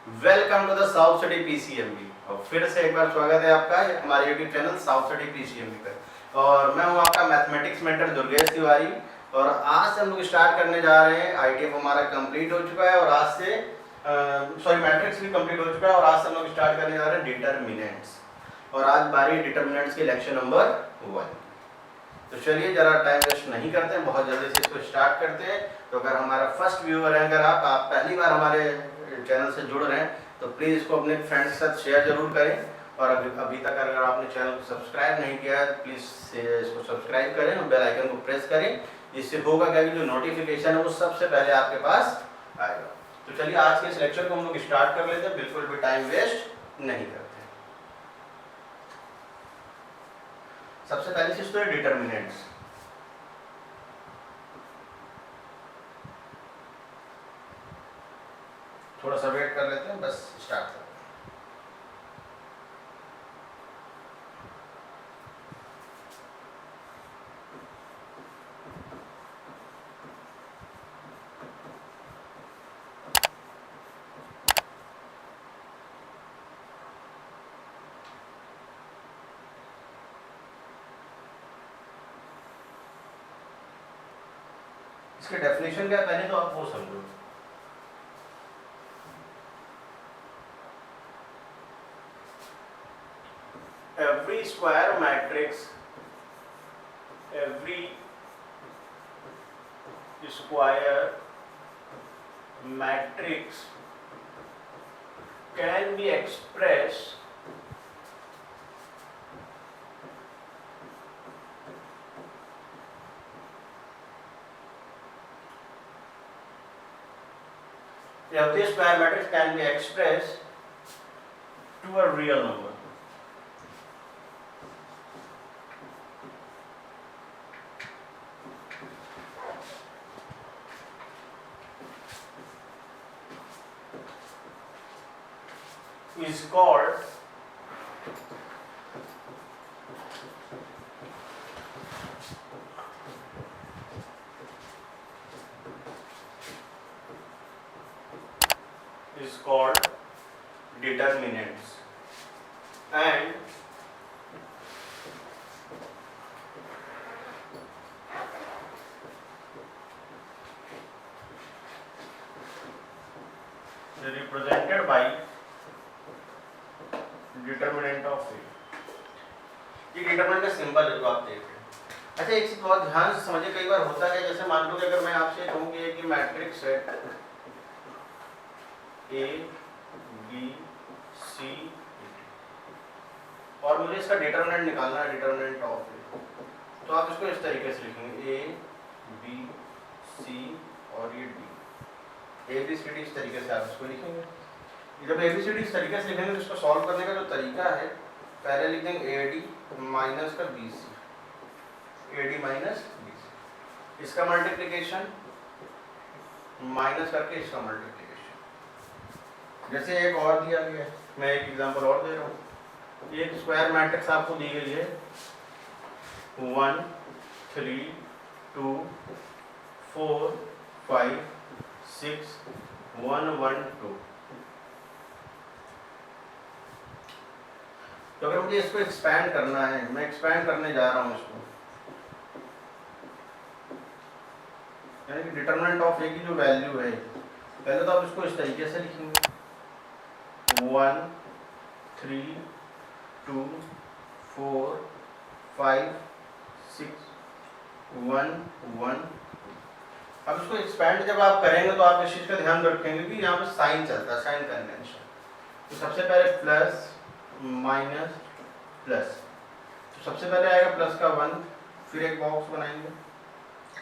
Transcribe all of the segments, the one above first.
Welcome to the South City PCMB. और फिर से एक बार स्वागत है आपका हमारे YouTube channel South City PCMB पर। और मैं हूं आपका मैथमेटिक्स मेंटर दुर्गेश तिवारी। और आज से हम लोग स्टार्ट करने जा रहे हैं। आईटीएफ हमारा कंप्लीट हो चुका है और आज से मैट्रिक्स भी कंप्लीट हो चुका है और आज से हम लोग स्टार्ट करने जा रहे हैं डिटरमिनेंट्स। और आज बारी डिटरमिनेंट्स के लेक्चर नंबर 1। तो चलिए जरा टाइम वेस्ट नहीं करते हैं, बहुत जल्दी से इसको स्टार्ट करते हैं। तो अगर हमारा फर्स्ट व्यूअर है, अगर आप पहली बार हमारे चैनल से जुड़ रहे हैं तो प्लीज़ इसको अपने फ्रेंड्स के साथ शेयर जरूर करें। और अभी तक अगर आपने चैनल को सब्सक्राइब नहीं किया है प्लीज़ इसको सब्सक्राइब करें और बेल आइकन को प्रेस करें। इससे होगा क्या कि जो नोटिफिकेशन है वो सबसे पहले आपके पास आएगा। तो चलिए आज के इस लेक्चर को हम लोग स्टार्ट कर लेते हैं, बिल्कुल भी टाइम वेस्ट नहीं करते। सबसे पहली चीज तो है डिटरमिनेंट्स। थोड़ा सा वेट कर लेते हैं, बस स्टार्ट करते हैं। इसके डेफिनेशन क्या है पहले तो आप वो समझो। every square matrix can be expressed every square matrix can be expressed to a real number. Is called determinants. And represented by determinant of A. ये डिटरमिनेंट का सिंबल है जो आप देख रहे हैं। अच्छा एक चीज बहुत ध्यान से समझिए, कई बार होता है जैसे मान लो कि अगर मैं आपसे कहूँ कि मैट्रिक्स है ए बी सी और मुझे इसका डिटरमिनेंट निकालना है, डिटरमिनेंट ऑफ ए, तो आप इसको इस तरीके से लिखेंगे ए बी सी और ये D, A B C D, इस तरीके से आप इसको लिखेंगे। जब एबीसीडी इस तरीके से लिखेंगे तो इसको सॉल्व करने का जो तरीका है, पहले लिखेंगे ए डी माइनस का B C, A D minus B C, इसका मल्टीप्लिकेशन माइनस करके इसका मल्टीप्लिकेशन। जैसे एक और दिया गया है, मैं एक एग्जांपल और दे रहा हूँ। एक स्क्वायर मैट्रिक्स आपको दी गई है 1 3 2 4 5 6 1 1 2। तो अगर मुझे इसको एक्सपैंड करना है, मैं एक्सपैंड करने जा रहा हूँ इसको, यानी कि डिटरमिनेंट ऑफ ए की जो वैल्यू है, पहले तो आप इसको इस तरीके से लिखेंगे 1 3 2 4 5 6 1 1। अब इसको एक्सपैंड जब आप करेंगे तो आप इस चीज़ का ध्यान रखेंगे कि यहाँ पे साइन चलता है, साइन कन्वेंशन। तो सबसे पहले प्लस माइनस प्लस, तो सबसे पहले आएगा प्लस का 1, फिर एक बॉक्स बनाएंगे,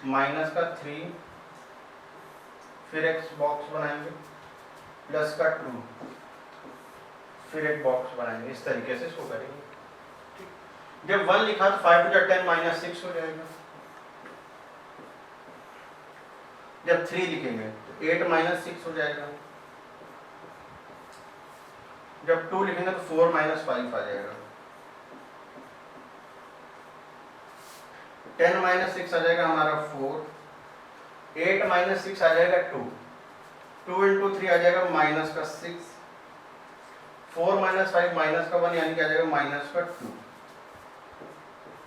माइनस का 3, फिर एक बॉक्स बनाएंगे, प्लस का 2, फिर एक बॉक्स बनाएंगे। इस तरीके से इसको करेंगे। जब 1 लिखा तो 5 to 10 माइनस 6 हो जाएगा। जब 3 लिखेंगे तो 8 माइनस 6 हो जाएगा। जब 2 लिखेंगे तो 4 माइनस 5 आ जाएगा। 10 माइनस 6 आ जाएगा हमारा 4, 8 माइनस 6 आ जाएगा 2, 2 इंटू 3 आ जाएगा माइनस का 6, 4 माइनस 5 माइनस का 1 यानी कि आ जाएगा माइनस का 2।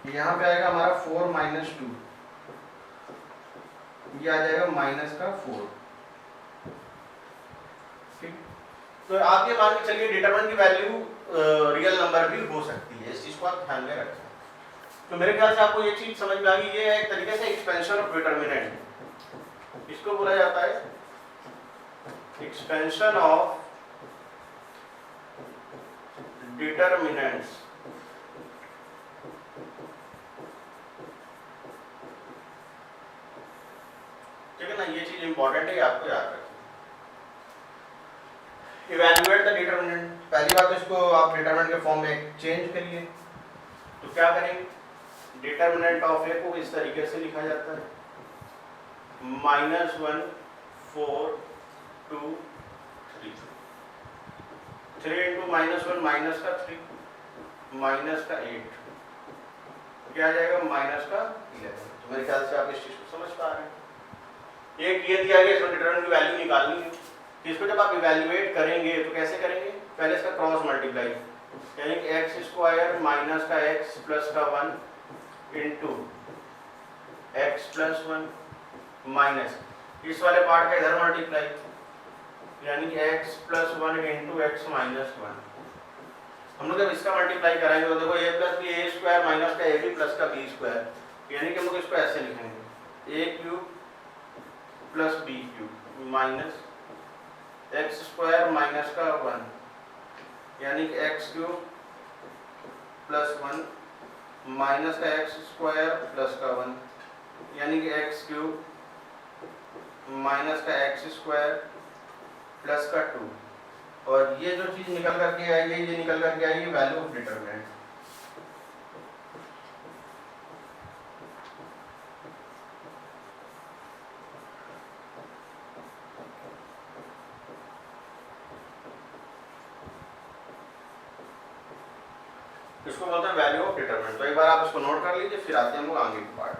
यहाँ पे आएगा हमारा 4 माइनस 2, ये आ जाएगा माइनस का 4। ठीक, तो आप ये मान के चलिए डिटरमिनेंट की वैल्यू रियल नंबर भी हो सकती है, इस चीज को आप ध्यान में रखें। तो मेरे ख्याल से आपको ये चीज समझ में आ गई, ये है एक तरीके से एक्सपेंशन ऑफ डिटरमिनेंट, इसको बोला जाता है एक्सपेंशन ऑफ डिटरमिनेंट्स। ठीक है ना, ये चीज इंपॉर्टेंट है, आपको याद रखना। इवैल्यूएट द डिटरमिनेंट, पहली बात तो इसको आप डिटरमिनेंट के फॉर्म में चेंज करिए। तो क्या करेंगे, डिटरमिनेंट ऑफ ए को इस तरीके से लिखा जाता है -1 4 2 3 3 इंटू -1 माइनस का 3 माइनस का 8, क्या आ जाएगा माइनस का 11। तो मेरे ख्याल से आप इस चीज को समझ पा रहे हैं। एक ये दिया गया, इसमें डिटरमिनेंट की वैल्यू निकालनी है। इसको जब आप इवैल्यूएट करेंगे तो कैसे करेंगे, पहले इसका क्रॉस मल्टीप्लाई, यानी कि एक्स स्क्वायर माइनस का एक्स प्लस का 1 इंटू एक्स प्लस 1 माइनस इस वाले पार्ट का इधर मल्टीप्लाई, यानी कि X plus 1 into X minus 1। हम लोग जब इसका मल्टीप्लाई कराएंगे तो देखो A plus B A square minus का ए बी प्लस का बी स्क्वायर, यानी कि हम लोग इसको ऐसे लिखेंगे A cube plus B cube minus X square minus का 1, यानी कि एक्स क्यूब प्लस 1 माइनस का एक्स स्क्वायर प्लस का 1, यानी कि एक्स क्यूब माइनस का एक्स स्क्वायर प्लस का 2। और ये जो चीज निकल करके आएगी, ये निकल करके आएगी वैल्यू ऑफ डिटरमिनेंट। इसको बोलते हैं वैल्यू ऑफ डिटरमिनेंट। तो एक बार आप इसको नोट कर लीजिए, फिर आते हैं हम लोग आगे के पार्ट।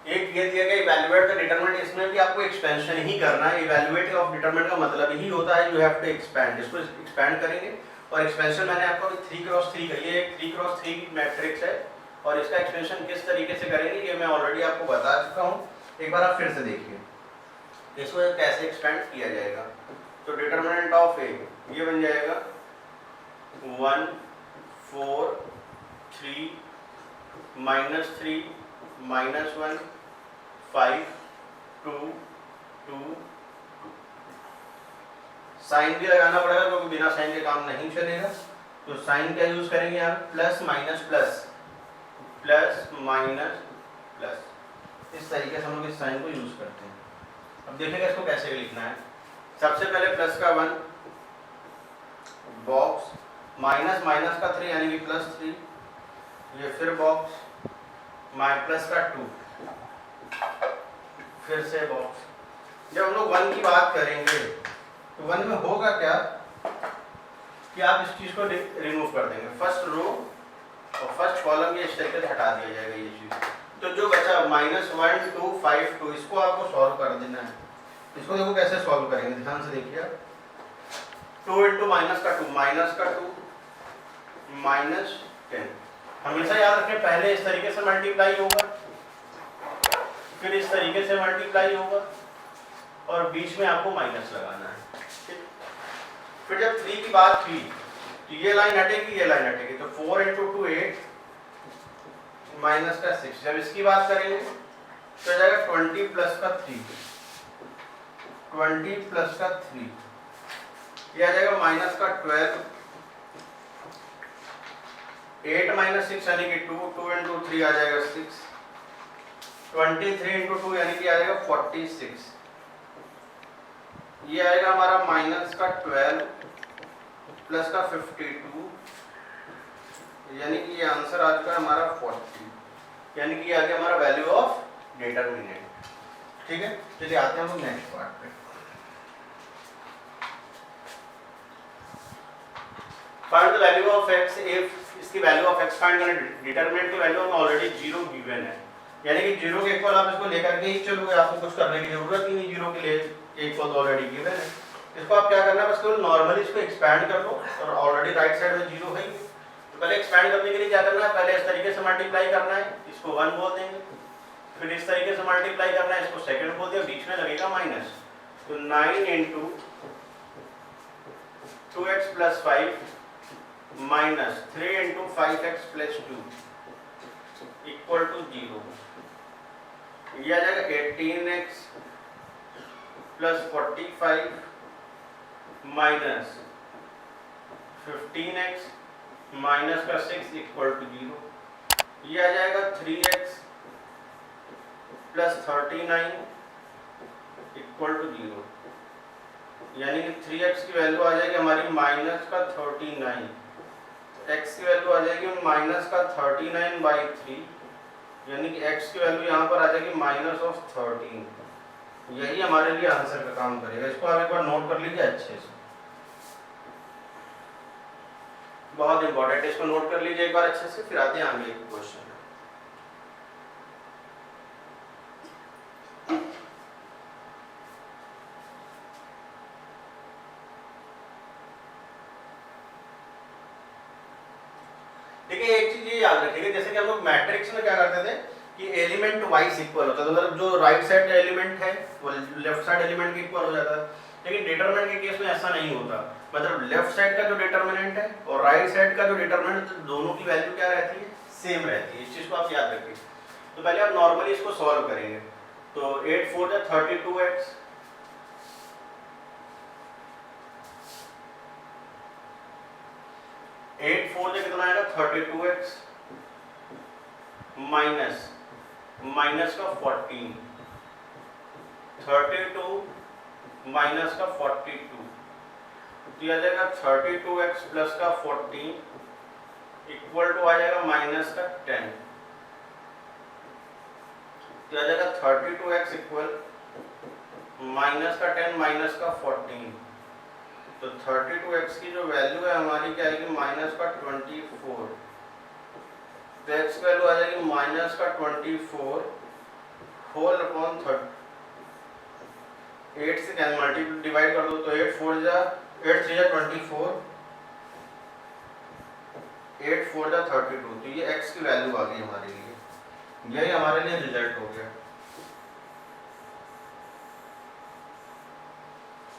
एक ये दिया गया इवैल्यूएट द डिटरमिनेंट, इसमें भी आपको एक्सपेंशन ही करना है। इवैल्यूएट ऑफ डिटरमिनेंट का मतलब ही होता है यू हैव टू एक्सपैंड, इसको एक्सपैंड करेंगे। और एक्सपेंशन मैंने आपको 3x3 का, ये एक 3x3 की मैट्रिक्स है और इसका एक्सपेंशन किस तरीके से करेंगे ये मैं ऑलरेडी आपको बता चुका हूँ, एक बार आप फिर से देखिए इसको कैसे एक्सपेंड किया जाएगा। तो डिटरमिनेंट ऑफ ए ये बन जाएगा 1 4 3 -3 -1 5 2 2 साइन भी लगाना पड़ेगा क्योंकि बिना साइन के काम नहीं चलेगा। तो साइन का यूज करेंगे यहाँ plus minus plus plus minus plus, इस तरीके से हम लोग इस साइन को यूज करते हैं। अब देखिएगा इसको कैसे लिखना है। सबसे पहले प्लस का 1 बॉक्स माइनस माइनस का 3 यानी कि +3, ये फिर बॉक्स प्लस का 2 फिर से बॉक्स। जब हम लोग 1 की बात करेंगे तो 1 में होगा क्या कि आप इस चीज को रिमूव कर देंगे, फर्स्ट रो और फर्स्ट कॉलम ये इस तरीके से हटा दिया जाएगा ये चीज। तो जो बचा -1 2 5 2 इसको आपको सॉल्व कर देना है। इसको देखो कैसे सॉल्व करेंगे, ध्यान से देखिए। 2 इंटू माइनस का 2 -10। हमेशा याद रखें पहले इस तरीके से मल्टीप्लाई होगा, फिर इस तरीके से मल्टीप्लाई होगा और बीच में आपको माइनस लगाना है। फिर जब 3 की बात थी तो ये लाइन हटेगी, ये लाइन हटेगी, तो 4 इंटू 2 8 माइनस का 6। जब इसकी बात करेंगे तो जाएगा 20 प्लस का 3 20 प्लस का 3, ये आ जाएगा माइनस का 12 8 माइनस 6 यानी कि 2 2 इंटू 3 आ जाएगा 6 23 इंटू 2 यानी कि आ जाएगा 46, ये आएगा हमारा माइनस का 12 प्लस का 52 यानी कि ये आंसर आ चुका है हमारा 40, यानी कि ये आ गया हमारा वैल्यू ऑफ डिटरमिनेंट। ठीक है, चलिए आते हैं हम नेक्स्ट पार्ट पे। Find the value of x if, इसकी वैल्यू ऑफ x फाइंड करना। डिटरमिनेंट की वैल्यू हमें ऑलरेडी 0 गिवन है, यानी कि जीरो के इक्वल आप इसको लेकर के ही चलोगे, आपको कुछ करने की जरूरत ही नहीं, जीरो के लिए इक्वल ऑलरेडी गिवन है। इसको आप क्या करना है, बस केवल नॉर्मली इसको एक्सपैंड कर लो, और ऑलरेडी राइट साइड में जीरो है। तो पहले एक्सपैंड करने के लिए क्या करना है, पहले इस तरीके से मल्टीप्लाई करना है, इसको 1 बोल देंगे, फिर इस तरीके से मल्टीप्लाई करना है, इसको सेकंड बोल दिया, बीच में लगेगा माइनस। तो 9 into 2x plus 5 minus 3 into 5x plus 2 equal to 0। ये आ जाएगा 18x plus 45 minus 15x minus का 6 इक्वल टू 0। ये आ जाएगा 3x प्लस 39 इक्वल टू 0, यानी कि 3x की वैल्यू आ जाएगी हमारी माइनस का 39, x की वैल्यू आ जाएगी माइनस का 39/3, यानी कि x की वैल्यू यहाँ पर आ जाएगी माइनस ऑफ 13। यही हमारे लिए आंसर का काम करेगा। इसको आप एक बार नोट कर लीजिए अच्छे से, बहुत इंपॉर्टेंट है, इसको नोट कर लीजिए एक बार अच्छे से, फिर आते हैं आगे एक क्वेश्चन। देखिए एक चीज ये याद रखिएगा, जैसे कि हम लोग मैट्रिक्स में क्या करते थे कि एलिमेंट वाइज इक्वल होता है, तो मतलब जो राइट साइड एलिमेंट है वो लेफ्ट साइड एलिमेंट के इक्वल हो जाता है, लेकिन डिटरमिनेंट के केस में ऐसा नहीं होता। मतलब लेफ्ट साइड का जो डिटरमिनेंट है और राइट साइड का जो डिटरमिनेंट, दोनों की वैल्यू क्या रहती है, सेम रहती है। इस चीज को आप याद रखिए। तो पहले आप नॉर्मली इसको सॉल्व करेंगे, तो 8 4 32x, 8 4 कितना आएगा 32x माइनस माइनस का 14, 32 माइनस का 42, तो यह आ जाएगा 32x प्लस का 14 इक्वल टू आ जाएगा माइनस का 10, तो आ जाएगा 32x इक्वल माइनस का 10 माइनस का 14, तो 32x की जो वैल्यू है हमारी क्या आएगी माइनस का 24, तो x की वैल्यू आ जाएगी माइनस का 24 होल अपॉन 30, 8 से कैन मल्टीप्लाई डिवाइड कर दो, तो 8 4 जा 8 3 जा 24, 8 4 जा 32, तो ये x की वैल्यू आ गई हमारे लिए, यही हमारे लिए रिजल्ट हो गया।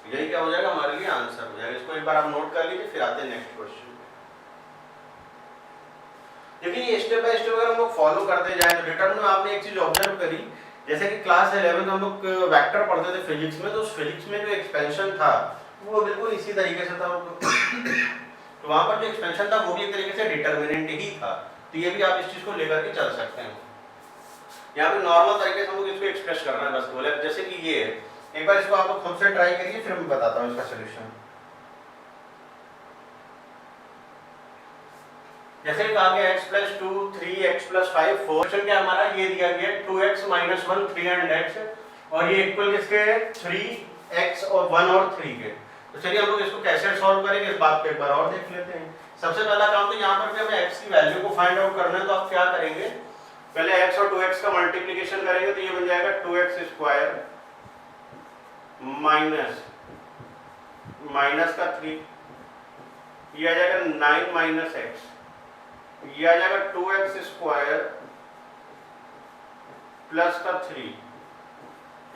यही क्या हो जाएगा हमारे लिए आंसर हो जाएगा। इसको एक बार आप नोट कर लीजिए, फिर आते हैं नेक्स्ट क्वेश्चन। देखिए ये स्टेप बाय स्टेप अगर हम लोग फॉलो करते जाएं तो रिटर्न में आपने एक चीज ऑब्जर्व करी, जैसे कि क्लास 11 में हम लोग वेक्टर पढ़ते थे फिजिक्स में, तो उस फिजिक्स में जो एक्सपेंशन था वो बिल्कुल इसी तरीके से था। तो वहां पर जो एक्सपेंशन था वो भी एक तरीके से डिटरमिनेंट ही था। तो ये भी आप इस चीज को लेकर के चल सकते हैं। यहाँ पे नॉर्मल तरीके से हम लोग इसको एक्सप्रेस करना है बस, बोले जैसे कि ये एक बार इसको आप लोग खुद से ट्राई करिए, फिर मैं बताता हूँ इसका सोल्यूशन। जैसे कि कहा गया x plus 2 3x plus 5 4, question क्या हमारा ये दिया गया 2x माइनस 1 3 एंड x, और ये इक्वल किसके 3x और 1 और 3 के। तो चलिए हम लोग इसको कैसे सॉल्व करेंगे इस बात को एक बार और देख लेते हैं। सबसे पहला काम तो यहाँ पर भी हमें x की वैल्यू को फाइंड आउट करना है, तो आप क्या करेंगे, पहले x और 2x का मल्टीप्लिकेशन करेंगे, तो ये बन जाएगा 2x स्क्वायर माइनस माइनस का 3, ये आ जाएगा 9 माइनस x, ये आ जाएगा 2x स्क्वायर प्लस का 3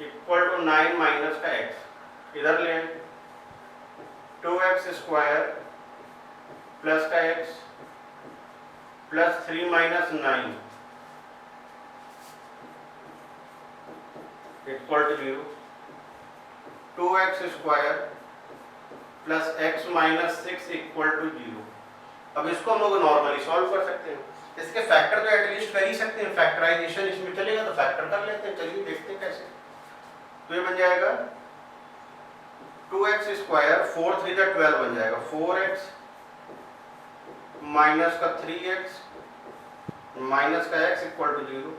इक्वल टू 9 माइनस का x। इधर ले 2x स्क्वायर प्लस का x plus 3 minus 9 equal to 0, 2x square plus x minus 6 equal to 0। अब इसको हम लोग नॉर्मली सॉल्व कर सकते हैं। इसके फैक्टर तो एटलीस्ट कर ही सकते हैं, फैक्टराइजेशन इसमें चलेगा तो फैक्टर कर लेते हैं। चलिए देखते हैं कैसे। तो ये बन जाएगा 2x स्क्वायर 4 3 12 बन जाएगा 4x माइनस का 3x माइनस का x equal to 0,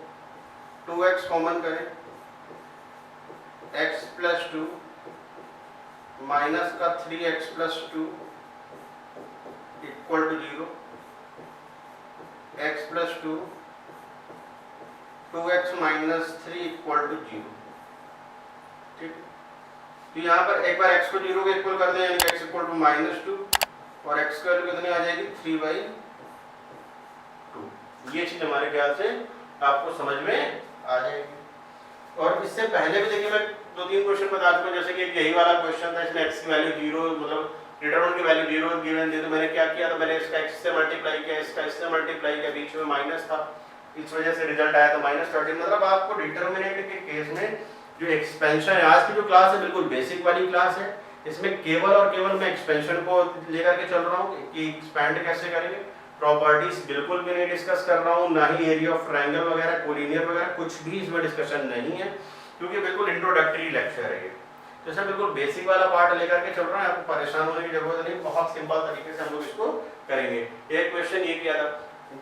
2x common करें, x प्लस 2 माइनस का 3x plus 2 equal to 0, x plus 2 2x minus 3 equal to 0। ठीक, तो यहाँ पर एक बार x को 0 के इक्वल कर दें, यानी कि x इक्वल टू -2 और x की वैल्यू कितनी आ जाएगी 3/2। ये चीज हमारे ख्याल से आपको समझ में आ जाएगी। और इससे पहले भी देखिए मैं 2-3 क्वेश्चन बता चुका हूं, जैसे कि यही वाला क्वेश्चन था, इसमें x की वैल्यू 0 मतलब डिटरमिनेंट की वैल्यू 0 गिवन थी, तो मैंने क्या किया था, मैंने इसका x से मल्टीप्लाई किया, इसका इससे मल्टीप्लाई किया, बीच में माइनस था, इस वजह से रिजल्ट आया था -13। मतलब आपको डिटरमिनेंट के केस में जो एक्सपेंशन है, आज की जो क्लास है बिल्कुल बेसिक वाली क्लास है, इसमें केवल और केवल मैं एक्सपेंशन को लेकर के चल रहा हूँ कि एक्सपेंड कैसे करेंगे। प्रॉपर्टीज बिल्कुल भी नहीं डिस्कस कर रहा हूँ, ना ही एरिया ऑफ ट्रायंगल वगैरह, कोलिनियर वगैरह कुछ भी इसमें डिस्कशन नहीं है, क्योंकि बिल्कुल इंट्रोडक्टरी लेक्चर है ये। तो इसमें बिल्कुल बेसिक वाला पार्ट लेकर के चल रहा है, आपको परेशान होने की जरूरत नहीं, बहुत सिंपल तरीके से हम लोग इसको करेंगे। एक क्वेश्चन ये किया था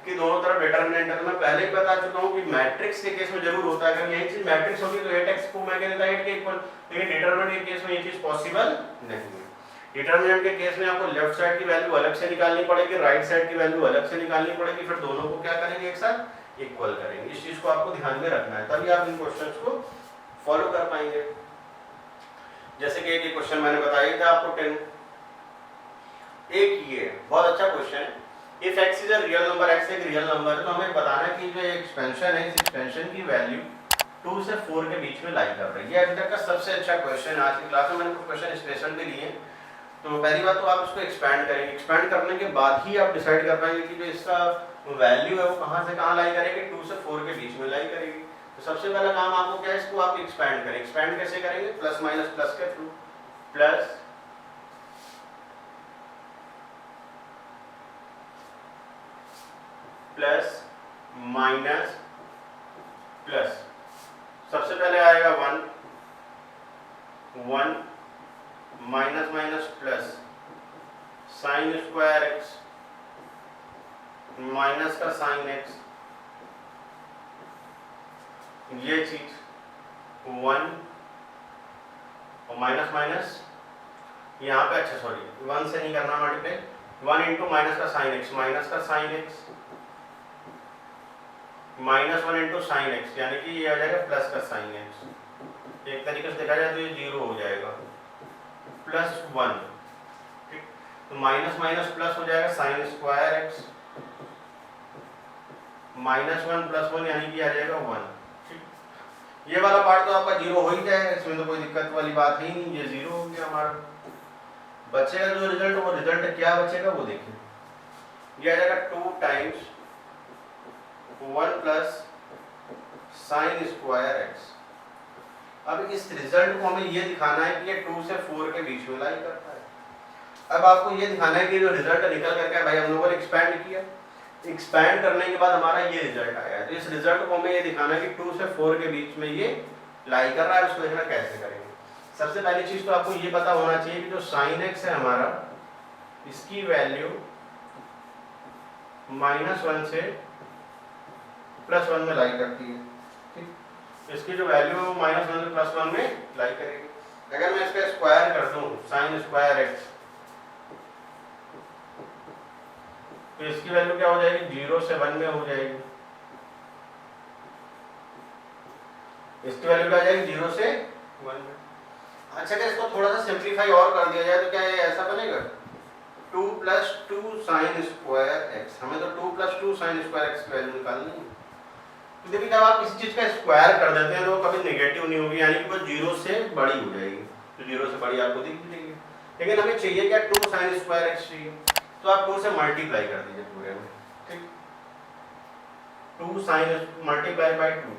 कि दोनों तरफ डिटरमिनेंट है, तो मैं पहले ही बता चुका हूँ कि मैट्रिक्स के केस में जरूर होता है, अगर यही चीज मैट्रिक्स होगी तो 8x को मैं कह देता 8 के इक्वल, लेकिन डिटरमिनेंट के केस में ये चीज पॉसिबल नहीं है। डिटरमिनेंट के केस में आपको लेफ्ट साइड की वैल्यू अलग से निकालनी पड़ेगी, राइट साइड की वैल्यू अलग से निकालनी पड़ेगी, फिर दोनों को क्या करेंगे एक साथ इक्वल करेंगे। इस चीज को आपको ध्यान में रखना है, तभी आप इन क्वेश्चंस को फॉलो कर पाएंगे। जैसे कि एक क्वेश्चन मैंने बताया था आपको 10, एक ये बहुत अच्छा क्वेश्चन है, if x is a real number, x एक रियल नंबर है, तो हमें बताना है कि जो एक्सपेंशन है, इस एक्सपेंशन की वैल्यू 2 से 4 के बीच में लाई कर रही है। अभी तक का सबसे अच्छा क्वेश्चन आज की क्लास में, मैंने कुछ क्वेश्चन स्पेशल भी लिए। तो पहली बात तो आप इसको एक्सपैंड करेंगे, एक्सपैंड करने के बाद ही आप डिसाइड कर पाएंगे कि जो इसका वैल्यू है वो कहाँ से कहाँ लाई करेगी, 2 से 4 के बीच में लाई करेगी। तो सबसे पहला काम आपको क्या है, इसको आप एक्सपैंड करें। एक्सपैंड कैसे करेंगे, प्लस माइनस प्लस के through, plus plus minus plus, सबसे पहले आएगा 1 1 minus minus plus sign square x minus का साइन एक्स, ये चीज 1 और माइनस माइनस यहाँ पे, अच्छा सॉरी 1 से नहीं करना मल्टीप्लाई, 1 इंटू माइनस का साइन एक्स, माइनस का sine x -1 into sine x, यानी कि ये आ जाएगा प्लस का साइन एक्स। एक तरीके से देखा जाए तो ये 0 हो जाएगा, प्लस 1। ठीक, तो माइनस माइनस प्लस हो जाएगा साइन स्क्वायर एक्स, -1 प्लस 1 यानी कि आ जाएगा 1। ठीक, ये वाला पार्ट तो आपका 0 हो ही जाएगा, इसमें तो कोई दिक्कत वाली बात ही नहीं, ये 0 हो गया हमारा। बचेगा जो रिजल्ट, वो रिजल्ट क्या बचेगा वो देखिए, ये आ जाएगा 2 times 1 plus sign square x. अब इस रिजल्ट को हमें ये दिखाना है कि ये 2 से 4 के बीच में लाई करता है। अब आपको ये दिखाना है कि जो रिजल्ट निकल करके भाई हम लोगों ने एक्सपैंड किया, एक्सपैंड करने के बाद हमारा ये रिजल्ट आया है, तो इस रिजल्ट को हमें ये दिखाना है कि 2 से 4 के बीच में ये लाई कर रहा है। उसको देखना कैसे करेंगे। सबसे पहली चीज तो आपको ये पता होना चाहिए कि जो साइन एक्स है हमारा, इसकी वैल्यू -1 से +1 में लाई करती है। ठीक, इसकी जो वैल्यू है वो -1 से +1 में लाई करेगी। अगर मैं इसका स्क्वायर कर दूं साइन स्क्वायर एक्स, तो इसकी वैल्यू क्या हो जाएगी, 0 से 1 में हो जाएगी। इसकी वैल्यू क्या आ जाएगी, 0 से 1 में। अच्छा, अगर इसको थोड़ा सा सिंप्लीफाई और कर दिया जाए तो क्या ये ऐसा बनेगा, 2 + 2 साइन स्क्वायर एक्स। हमें तो 2 + 2 साइन स्क्वायर एक्स की वैल्यू निकालनी है। तो देखिए जब आप किसी चीज का स्क्वायर कर देते हैं तो कभी नेगेटिव नहीं होगी, यानी कि वो 0 से बड़ी हो जाएगी, तो 0 से बड़ी आपको दिख जाएगी। लेकिन हमें चाहिए क्या, 2 साइन स्क्वायर एक्स चाहिए, तो आप 2 से मल्टीप्लाई कर दीजिए पूरे में। ठीक, 2 साइन मल्टीप्लाई बाय 2,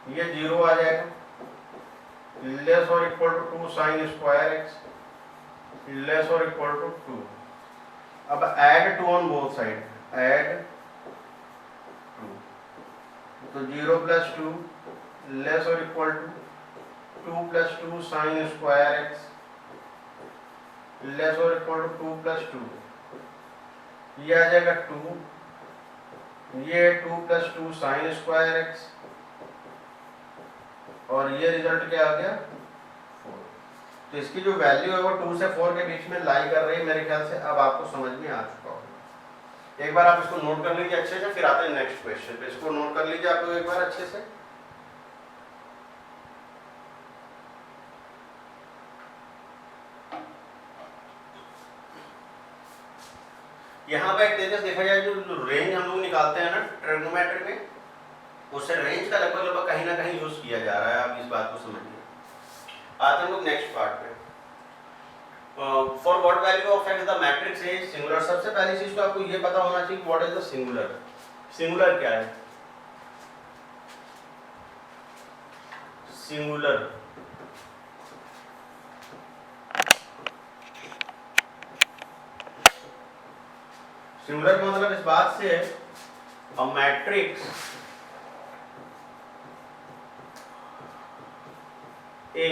ये 0 आ जाएगा, लेस और equal to 2 sine square x less और इक्वल टू 2। अब add 2 on both side, add 2, तो 0 + 2 लेस और equal to 2 + 2 sine square x less और इक्वल टू 2 + 2, ये आ जाएगा 2, ये 2 + 2 साइन स्क्वायर एक्स, और ये रिजल्ट क्या आ गया, 4। तो इसकी जो वैल्यू है वो 2 से 4 के बीच में लाई कर रही है मेरे ख्याल से। अब आपको समझ में आ चुका होगा। एक बार आप इसको नोट कर लीजिए अच्छे से, फिर आते हैं नेक्स्ट क्वेश्चन पे। इसको नोट कर लीजिए आप लोग एक बार अच्छे से। यहाँ पे एक तरीके से देखा जाए जो रेंज हम लोग निकालते हैं ना ट्रिग्नोमेट्री में, उससे रेंज का लगभग लगभग कहीं ना कहीं यूज किया जा रहा है। आप इस बात को समझिए। आते हैं लोग नेक्स्ट पार्ट पे। For what value of x the matrix is singular. सबसे पहली चीज तो आपको ये पता होना चाहिए what is the singular. Singular क्या है? सिंगुलर सिंगुलर का मतलब इस बात से है a matrix A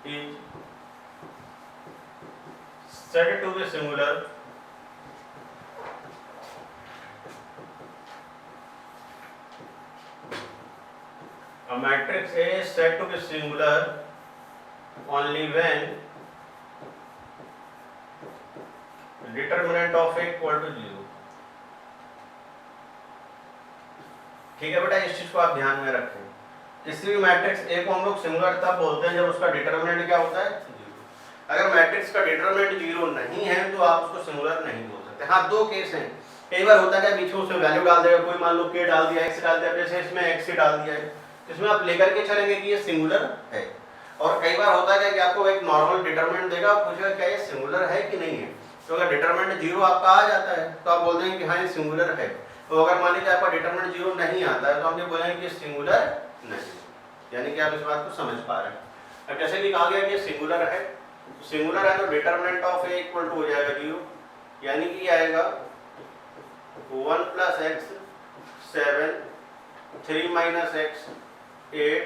is said to be singular a matrix A is said to be singular only when determinant of A equal to 0। ठीक है बेटा, इस चीज को आप ध्यान में रखें। किसी भी मैट्रिक्स ए को हम लोग सिंगुलर तब बोलते हैं जब उसका डिटरमिनेंट क्या होता है? 0। अगर मैट्रिक्स का डिटरमिनेंट 0 नहीं है तो आप उसको सिंगुलर नहीं बोल सकते। हाँ, दो केस हैं। कई बार होता है कि बीच में उसमें वैल्यू डाल देगा, कोई मान लो k डाल दिया, x डाल दिया, जैसे इसमें x डाल दिया है, इसमें आप लेकर के चलेंगे कि ये सिंगुलर है। और कई बार होता है कि आपको एक नॉर्मल डिटरमिनेंट देगा, आप पूछेगा क्या ये सिंगुलर है कि नहीं है। तो अगर डिटरमिनेंट 0 आपका आ जाता है तो आप बोल देंगे कि हाँ ये सिंगुलर है। तो अगर मान लीजिए आपका डिटरमिनेंट 0 नहीं आता है तो हम ये बोलेंगे कि सिंगुलर नहीं। यानी कि आप इस बात को समझ पा रहे हैं। अब जैसे कि कहा गया कि सिंगुलर है, सिंगुलर है तो determinant of A equal to हो जाएगा 0। यानी कि आएगा 1 + x 7 3 - x 8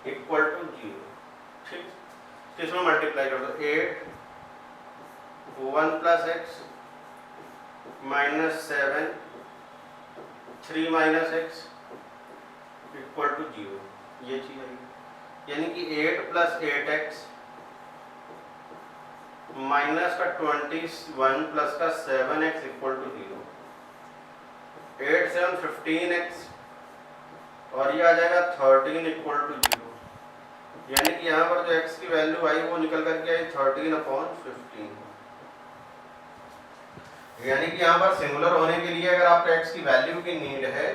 इक्वल टू 0। ठीक, इसमें मल्टीप्लाई कर दो। 8 1 + x -7 3 - x इक्वल टू 0। ये चीज है। यानी कि 8 + 8x माइनस का 21 प्लस का 7x इक्वल टू 0। 8 7 15x और ये आ जाएगा 13 इक्वल टू 0। यानी कि यहाँ पर जो x की वैल्यू आई वो निकल करके आई 13/15। यानी कि यहाँ पर सिंगुलर होने के लिए अगर आपको x की वैल्यू की नीड है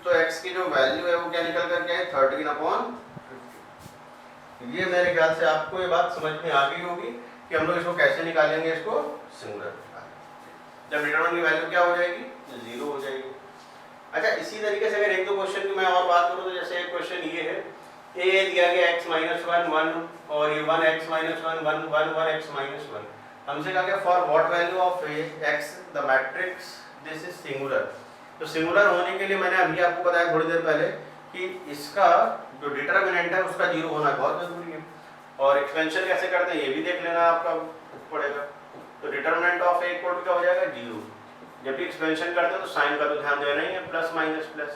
तो x की जो वैल्यू है वो क्या निकल करके आई 13/15। ये मेरे ख्याल से आपको ये बात समझ में आ गई होगी कि हम लोग इसको कैसे निकालेंगे, इसको सिंगुलर जब डिटरमिनेंट की वैल्यू क्या हो जाएगी? 0 हो जाएगी। अच्छा, इसी तरीके से अगर एक दो क्वेश्चन की मैं और बात करूं तो जैसे एक क्वेश्चन ये है, a दिया गया x - 1 1 और ये 1x - 1 1 1 1x - 1। हमसे कहा गया for what value of x the matrix this is singular. तो सिंगुलर होने के लिए मैंने अभी आपको बताया थोड़ी देर पहले कि इसका जो डिटरमिनेंट है उसका 0 होना बहुत जरूरी है। और एक्सपेंशन कैसे करते हैं ये भी देख लेना आपका पड़ेगा। तो determinant of A equal to क्या हो जाएगा? 0। जब भी एक्सपेंशन करते हैं तो साइन का तो ध्यान देना ही है, प्लस माइनस प्लस।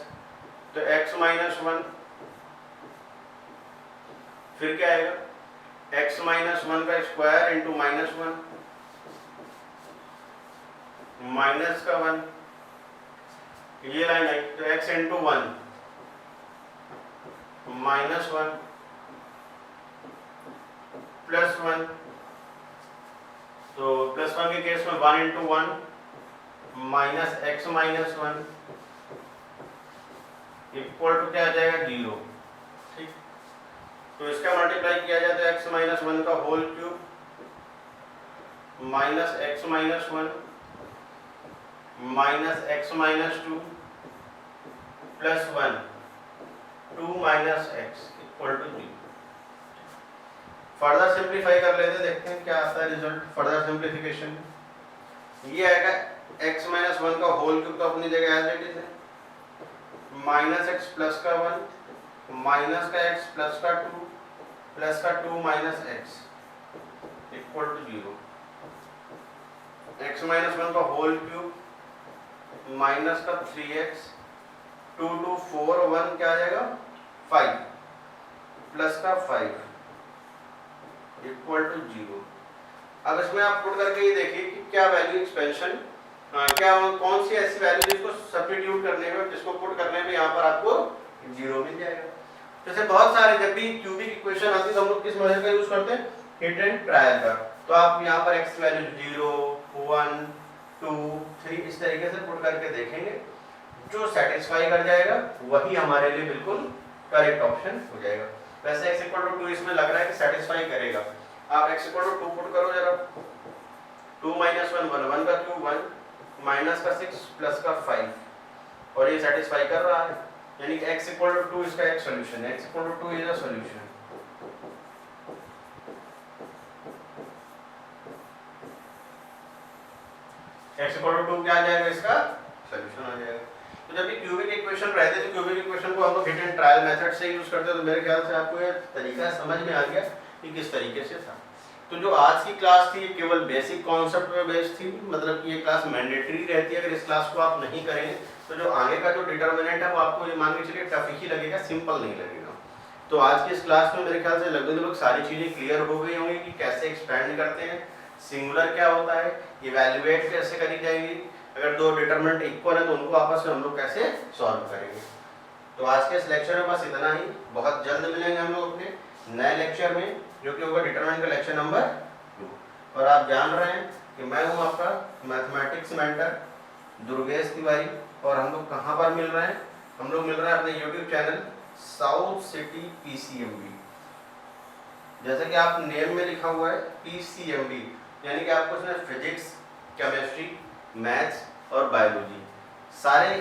तो x - 1 फिर क्या आएगा? x - 1 का स्क्वायर इंटू -1 माइनस का 1, ये लाइन आई तो x इंटू 1 -1 +1। तो +1 के केस में 1 into 1 minus x - 1 equal to क्या आ जाएगा? 0। ठीक, तो इसका मल्टीप्लाई किया जाता है x - 1 का whole cube minus x - 1 minus x - 2 plus 1 2 minus x equal to 0। Further simplify कर लेते हैं, देखते हैं क्या आता है रिजल्ट। फर्दर सिंप्लीफिकेशन ये आएगा x - 1 का होल क्यूब तो अपनी जगह एज इट इज है, माइनस x प्लस का 1 माइनस का x प्लस का 2 प्लस का 2 minus x equal to 0। x - 1 का होल क्यूब माइनस का 3x 2 2 4 1 क्या आ जाएगा? 5 प्लस का 5 इक्वल टू 0। अब इसमें आप पुट करके ये देखिए कि क्या वैल्यू एक्सपेंशन, क्या कौन सी ऐसी वैल्यू जिसको सब्स्टिट्यूट करने में, जिसको पुट करने में यहाँ पर आपको 0 मिल जाएगा। जैसे बहुत सारे जब भी क्यूबिक इक्वेशन आती है तो हम लोग किस मेथड का यूज करते हैं, हिट एंड ट्रायल का। तो आप यहाँ पर x वैल्यू 0, 1, 2, 3 इस तरीके से पुट करके देखेंगे, जो सेटिस्फाई कर जाएगा वही हमारे लिए बिल्कुल करेक्ट ऑप्शन हो जाएगा। वैसे x इक्वल टू 2 इसमें लग रहा है कि सेटिस्फाई करेगा। आप x इक्वल टू 2 पुट करो जरा, 2 - 1 1, 1 का क्यूब 1, माइनस का 6 प्लस का 5, और ये सेटिस्फाई कर रहा है, यानी कि x इक्वल टू 2 इसका एक सॉल्यूशन है। x equal to 2 is a solution. x equal to 2 क्या आ जाएगा, इसका सॉल्यूशन आ जाएगा। तो जब भी क्यूबिक इक्वेशन रहते हैं तो क्यूबिक इक्वेशन को हम लोग हिट एंड ट्रायल मेथड से यूज करते हैं। तो मेरे ख्याल से आपको ये तरीका समझ में आ गया कि किस तरीके से था। तो जो आज की क्लास थी ये केवल बेसिक कॉन्सेप्ट पे बेस्ड थी, मतलब कि ये क्लास मैंडेटरी रहती है। अगर इस क्लास को आप नहीं करेंगे तो जो आगे का जो डिटर्मिनेंट है वो आपको ये मान के चलिए टफ ही लगेगा, सिंपल नहीं लगेगा। तो आज की इस क्लास में मेरे ख्याल से लगभग सारी चीज़ें क्लियर हो गई होंगी कि कैसे एक्सपेंड करते हैं, सिंगुलर क्या होता है, इवैल्यूएट कैसे करी जाएगी, अगर दो डिटरमिनेंट इक्वल है तो उनको आपस में हम लोग कैसे सॉल्व करेंगे। तो आज के इस लेक्चर में बस इतना ही। बहुत जल्द मिलेंगे हम लोग अपने नए लेक्चर में, जो कि होगा डिटरमिनेंट का लेक्चर नंबर 2। और आप जान रहे हैं कि मैं हूं आपका मैथमेटिक्स मेंटर दुर्गेश तिवारी, और हम लोग कहाँ पर मिल रहे हैं, हम लोग मिल रहे हैं अपने YouTube channel South City PCMB. जैसे कि आप नेम में लिखा हुआ है पीसीएमबी, यानी कि आपको इसमें फिजिक्स, केमिस्ट्री, मैथ्स और बायोलॉजी सारे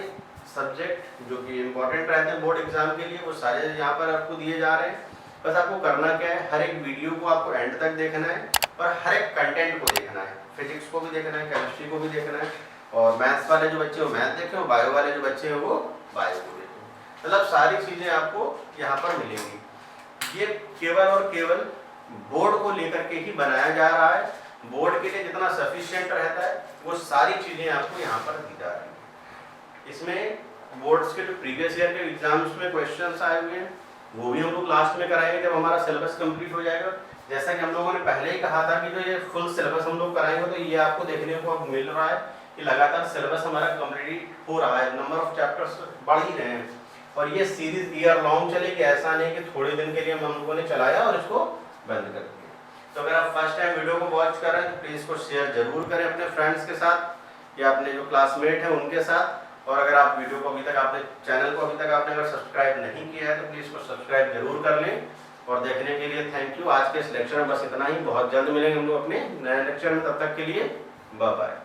सब्जेक्ट जो कि इम्पोर्टेंट रहते हैं बोर्ड एग्जाम के लिए, वो सारे यहाँ पर आपको दिए जा रहे हैं। बस आपको करना क्या है, हर एक वीडियो को आपको एंड तक देखना है और हर एक कंटेंट को देखना है। फिजिक्स को भी देखना है, केमिस्ट्री को भी देखना है, और मैथ्स वाले जो बच्चे वो मैथ देखें, और बायो वाले जो बच्चे हैं वो बायो को देखें। मतलब सारी चीज़ें आपको यहाँ पर मिलेंगी। ये केवल और केवल बोर्ड को लेकर के ही बनाया जा रहा है। बोर्ड के लिए जितना सफिशिएंट रहता है वो सारी चीज़ें आपको यहाँ पर दी जा रही हैं। इसमें बोर्ड्स के जो प्रीवियस ईयर के एग्जाम्स में क्वेश्चंस आए हुए हैं वो भी हम लोग लास्ट में कराएंगे जब हमारा सिलेबस कंप्लीट हो जाएगा। जैसा कि हम लोगों ने पहले ही कहा था कि जो ये फुल सिलेबस हम लोग कराएंगे, तो ये आपको देखने को अब मिल रहा है कि लगातार सिलेबस हमारा कंप्लीट हो रहा है, नंबर ऑफ चैप्टर्स बढ़ ही रहे हैं, और ये सीरीज ईयर लॉन्ग चलेगी। ऐसा नहीं कि थोड़े दिन के लिए हम लोगों ने चलाया और इसको बंद कर दिया। तो अगर आप फर्स्ट टाइम वीडियो को वॉच कर रहे हैं तो प्लीज़ इसको शेयर जरूर करें अपने फ्रेंड्स के साथ या अपने जो क्लासमेट हैं उनके साथ। और अगर आप वीडियो को अभी तक आपने चैनल को अभी तक आपने अगर सब्सक्राइब नहीं किया है तो प्लीज़ इसको सब्सक्राइब जरूर कर लें। और देखने के लिए थैंक यू। आज के इस लेक्चर में बस इतना ही। बहुत जल्द मिलेंगे हम लोग अपने नए लेक्चर में, तब तक के लिए बाय बाय।